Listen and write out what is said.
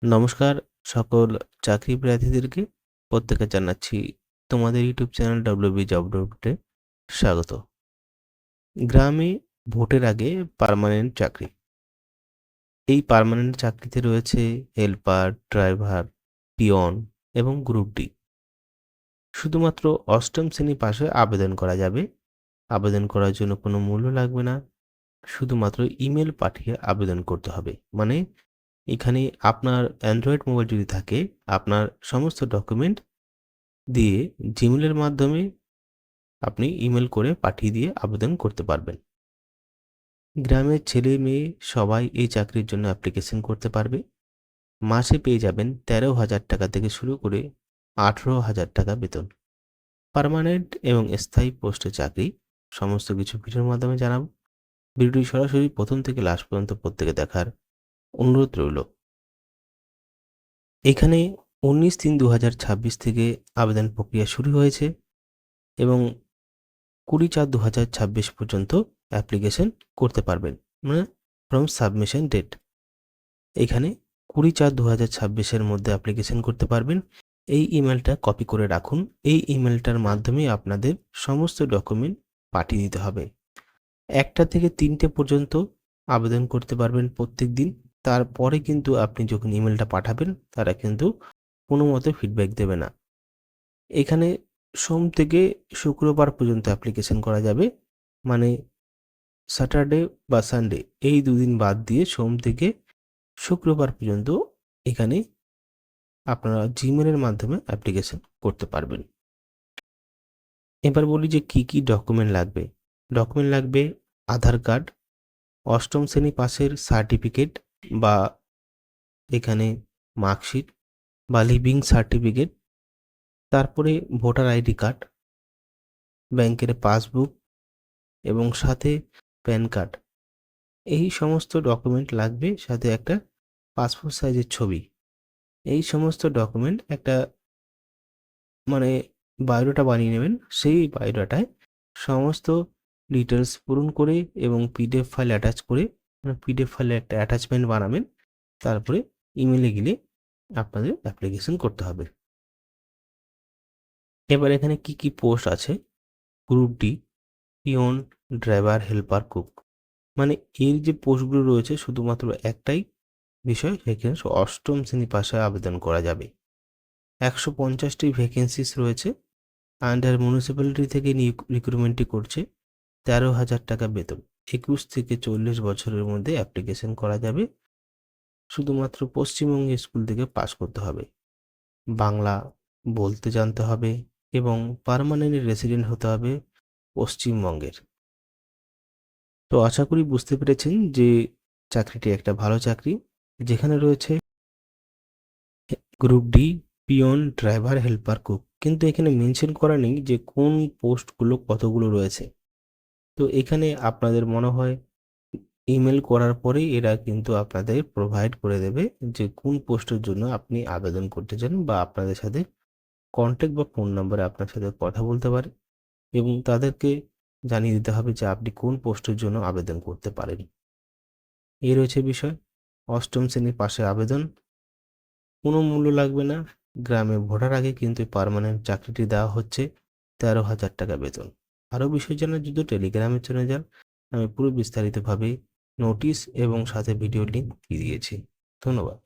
নমস্কার সকল চাকরি প্রার্থীদেরকে প্রত্যেকে জানাচ্ছি তোমাদের ইউটিউব চ্যানেল ডব্লিউবি জব আপডেটে স্বাগত। গ্রামে ভোটের আগে পার্মানেন্ট চাকরি। এই পার্মানেন্ট চাকরিতে রয়েছে হেল্পার, ড্রাইভার, পিয়ন এবং গ্রুপ ডি। শুধুমাত্র অষ্টম শ্রেণী পাশে আবেদন করা যাবে। আবেদন করার জন্য কোনো মূল্য লাগবে না, শুধুমাত্র ইমেল পাঠিয়ে আবেদন করতে হবে। মানে এখানে আপনার অ্যান্ড্রয়েড মোবাইল যদি থাকে, আপনার সমস্ত ডকুমেন্ট দিয়ে জিমেলের মাধ্যমে আপনি ইমেল করে পাঠিয়ে দিয়ে আবেদন করতে পারবেন। গ্রামের ছেলে মেয়ে সবাই এই চাকরির জন্য অ্যাপ্লিকেশন করতে পারবে। মাসে পেয়ে যাবেন 13,000 টাকা থেকে শুরু করে 18,000 টাকা বেতন। পার্মানেন্ট এবং স্থায়ী পোস্টে চাকরি। সমস্ত কিছু ভিডিওর মাধ্যমে জানাবো। ভিডিওটি সরাসরি প্রথম থেকে লাস্ট পর্যন্ত প্রত্যেকে দেখার অনুরোধ রইল। এখানে 19/3/2026 থেকে আবেদন প্রক্রিয়া শুরু হয়েছে এবং 20/4/2026 পর্যন্ত অ্যাপ্লিকেশন করতে পারবেন। মানে ফ্রম সাবমিশন ডেট। এখানে 20/4/2026 মধ্যে অ্যাপ্লিকেশন করতে পারবেন। এই ইমেলটা কপি করে রাখুন। এই ইমেলটার মাধ্যমে আপনাদের সমস্ত ডকুমেন্ট পাঠিয়ে দিতে হবে। 1টা থেকে 3টে পর্যন্ত আবেদন করতে পারবেন প্রত্যেক দিন। তারপরে কিন্তু আপনি যখন ইমেলটা পাঠাবেন তারা কিন্তু কোনো মতে ফিডব্যাক দেবে না। এখানে সোম থেকে শুক্রবার পর্যন্ত অ্যাপ্লিকেশন করা যাবে। মানে স্যাটারডে বা সানডে এই দুদিন বাদ দিয়ে সোম থেকে শুক্রবার পর্যন্ত এখানে আপনারা জিমেলের মাধ্যমে অ্যাপ্লিকেশন করতে পারবেন। এবার বলি যে কি কি ডকুমেন্ট লাগবে। ডকুমেন্ট লাগবে আধার কার্ড, অষ্টম শ্রেণী পাসের সার্টিফিকেট বা এখানে মার্কশিট বা লিভিং সার্টিফিকেট, তারপরে ভোটার আইডি কার্ড, ব্যাংকের পাসবুক এবং সাথে প্যান কার্ড। এই সমস্ত ডকুমেন্ট লাগবে, সাথে একটা পাসপোর্ট সাইজের ছবি। এই সমস্ত ডকুমেন্ট একটা মানে বায়োডাটা বানিয়ে নেবেন। সেই বায়োডাটায় সমস্ত ডিটেলস পূরণ করে এবং পিডিএফ ফাইল অ্যাটাচ করে পিডিএফ ফাইলে একটা অ্যাটাচমেন্ট বানাবেন। তারপরে ইমেলে গেলে আপনাদের অ্যাপ্লিকেশন করতে হবে। এবার এখানে কি কি পোস্ট আছে। Group D, peon, driver, helper, cook. মানে এর যে পোস্টগুলো রয়েছে শুধুমাত্র একটাই বিষয়, সেখানে অষ্টম শ্রেণী পাশে আবেদন করা যাবে। 150টি ভ্যাকেন্সিস রয়েছে। আন্ডার মিউনিসিপ্যালিটি থেকে রিক্রুটমেন্টটি করছে। 13,000 টাকা বেতন। 21 থেকে 40 বছরের মধ্যে অ্যাপ্লিকেশন করা যাবে। শুধুমাত্র পশ্চিমবঙ্গ স্কুল থেকে পাস করতে হবে, বাংলা বলতে জানতে হবে এবং পার্মানেন্ট রেসিডেন্ট হতে হবে পশ্চিমবঙ্গের। তো আশা করি বুঝতে পেরেছেন যে চাকরিটি একটা ভালো চাকরি, যেখানে রয়েছে group D, peon, driver, helper, cook. কিন্তু এখানে মেনশন করা নেই যে কোন পোস্টগুলো কতগুলো রয়েছে। তো এখানে আপনাদের মনে হয় ইমেল করার পরেই এরা কিন্তু আপনাদের প্রোভাইড করে দেবে যে কোন পোস্টের জন্য আপনি আবেদন করতে চান, বা আপনাদের সাথে কন্ট্যাক্ট বা ফোন নাম্বারে আপনার সাথে কথা বলতে পারে এবং তাদেরকে জানিয়ে দিতে হবে যে আপনি কোন পোস্টের জন্য আবেদন করতে পারেন। এই রয়েছে বিষয়। অষ্টম শ্রেণী পাশে আবেদন, কোনো মূল্য লাগবে না। গ্রামে ভোটার আগে কিন্তু পার্মানেন্ট চাকরিটি দেওয়া হচ্ছে। 13,000 টাকা বেতন। আরও বিষয় জানার জন্য টেলিগ্রামে চলে যান। আমি পুরো বিস্তারিতভাবে নোটিশ এবং সাথে ভিডিও লিঙ্ক দিয়ে দিয়েছি। ধন্যবাদ।